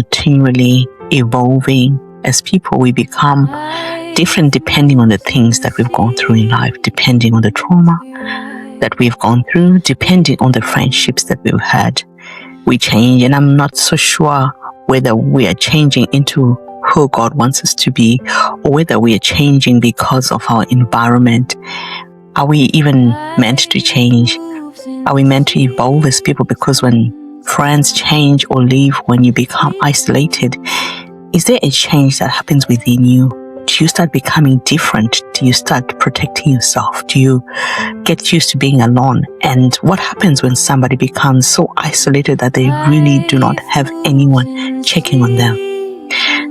continually evolving. As people, we become different depending on the things that we've gone through in life, depending on the trauma that we've gone through, depending on the friendships that we've had. We change, and I'm not so sure whether we are changing into who God wants us to be, or whether we are changing because of our environment. Are we even meant to change? Are we meant to evolve as people? Because when friends change or leave, when you become isolated, is there a change that happens within you? Do you start becoming different? Do you start protecting yourself? Do you get used to being alone? And what happens when somebody becomes so isolated that they really do not have anyone checking on them?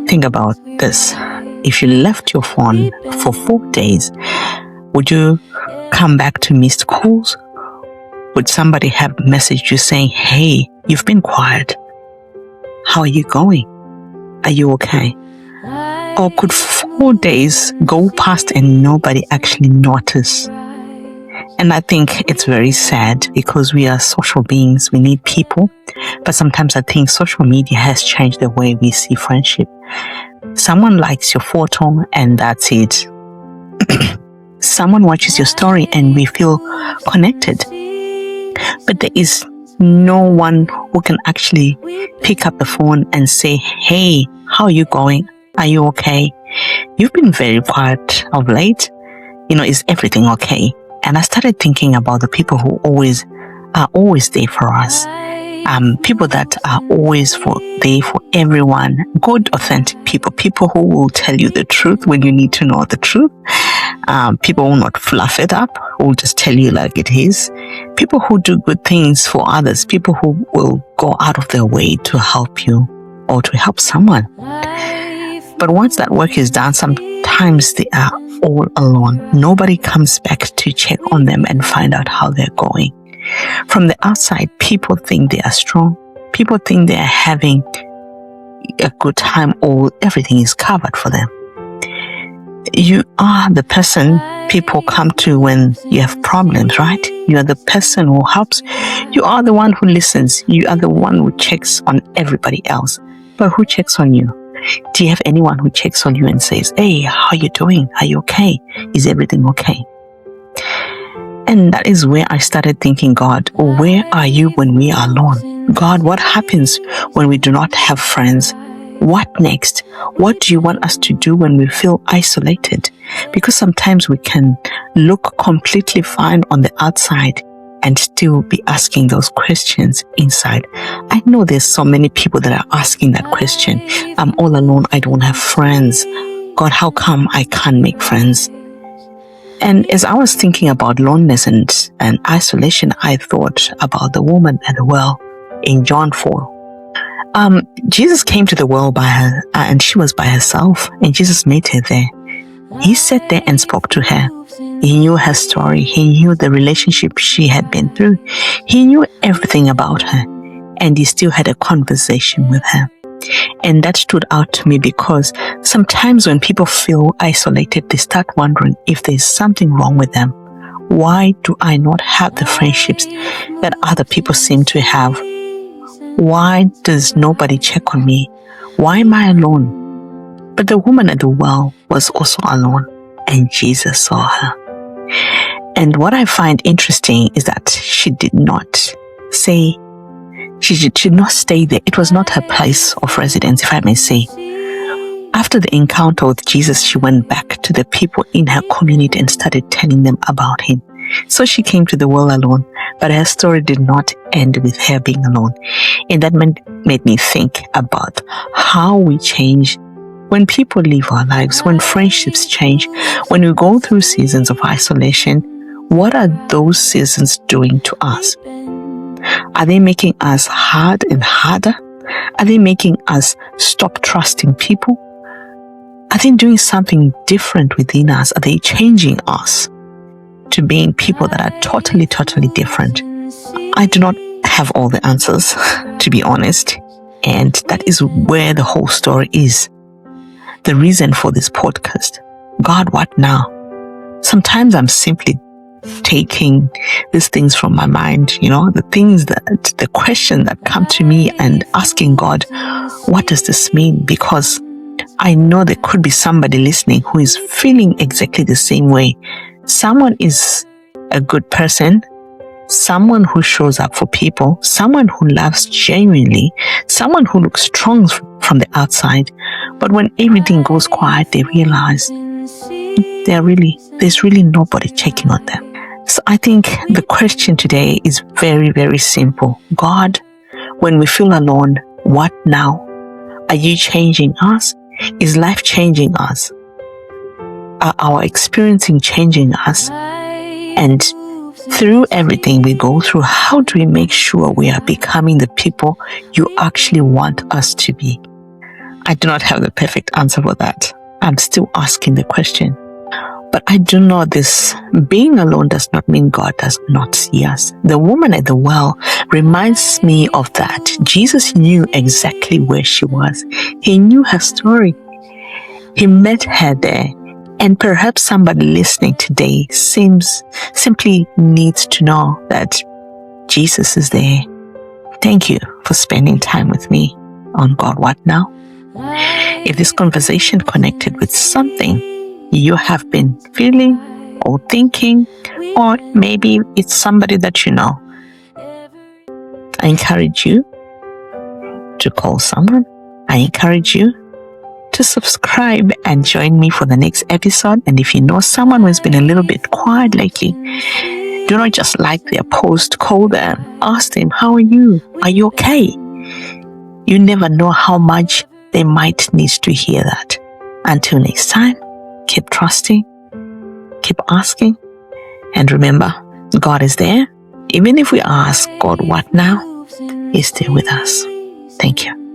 Think about this. If you left your phone for 4 days, would you come back to missed calls? Would somebody have messaged you saying, hey, you've been quiet. How are you going? Are you okay? Or could 4 days go past and nobody actually notice? And I think it's very sad because we are social beings. We need people. But sometimes I think social media has changed the way we see friendship. Someone likes your photo and that's it. Someone watches your story and we feel connected. But there is no one who can actually pick up the phone and say, hey, how are you going? Are you okay? You've been very quiet of late. Is everything okay? And I started thinking about the people who are always there for us. People that are always there for everyone. Good, authentic people who will tell you the truth when you need to know the truth. People will not fluff it up, who will just tell you like it is. People who do good things for others. People who will go out of their way to help you or to help someone. But once that work is done, sometimes they are all alone. Nobody comes back to check on them and find out how they're going. From the outside, people think they are strong. People think they are having a good time or everything is covered for them. You are the person people come to when you have problems, right? You are the person who helps. You are the one who listens. You are the one who checks on everybody else. But who checks on you? Do you have anyone who checks on you and says, hey, how are you doing? Are you okay? Is everything okay? And that is where I started thinking, God, where are you when we are alone? God, what happens when we do not have friends? What next? What do you want us to do when we feel isolated? Because sometimes we can look completely fine on the outside and still be asking those questions inside. I know there's so many people that are asking that question. I'm all alone. I don't have friends. God, how come I can't make friends? And as I was thinking about loneliness and isolation, I thought about the woman at the well in John 4. Jesus came to the well by her, and she was by herself, and Jesus met her there. He sat there and spoke to her. He knew her story. He knew the relationship she had been through. He knew everything about her, and he still had a conversation with her. And that stood out to me because sometimes when people feel isolated, they start wondering if there's something wrong with them. Why do I not have the friendships that other people seem to have? Why does nobody check on me? Why am I alone? But the woman at the well was also alone, and Jesus saw her. And what I find interesting is that she did not stay there. It was not her place of residence, if I may say. After the encounter with Jesus, she went back to the people in her community and started telling them about him. So she came to the well alone, but her story did not end with her being alone. And that made me think about how we change when people leave our lives, when friendships change, when we go through seasons of isolation. What are those seasons doing to us? Are they making us hard and harder? Are they making us stop trusting people? Are they doing something different within us? Are they changing us to being people that are totally, totally different? I do not have all the answers, to be honest. And that is where the whole story is. The reason for this podcast. God, what now? Sometimes I'm simply taking these things from my mind, the question that come to me, and asking God, what does this mean? Because I know there could be somebody listening who is feeling exactly the same way. Someone is a good person, someone who shows up for people, someone who loves genuinely, someone who looks strong from the outside. But when everything goes quiet, they realize there's really nobody checking on them. So I think the question today is very, very simple. God, when we feel alone, what now? Are you changing us? Is life changing us? Are our experiencing changing us? And through everything we go through, how do we make sure we are becoming the people you actually want us to be? I do not have the perfect answer for that. I'm still asking the question. But I do know this. Being alone does not mean God does not see us. The woman at the well reminds me of that. Jesus knew exactly where she was. He knew her story. He met her there. And perhaps somebody listening today simply needs to know that Jesus is there. Thank you for spending time with me on God What Now? If this conversation connected with something you have been feeling or thinking, or maybe it's somebody that you know, I encourage you to call someone. I encourage you to subscribe and join me for the next episode. And if you know someone who has been a little bit quiet lately, do not just like their post, call them, ask them, how are you? Are you okay? You never know how much they might need to hear that. Until next time, keep trusting, keep asking, and remember, God is there. Even if we ask God what now, He's still with us. Thank you.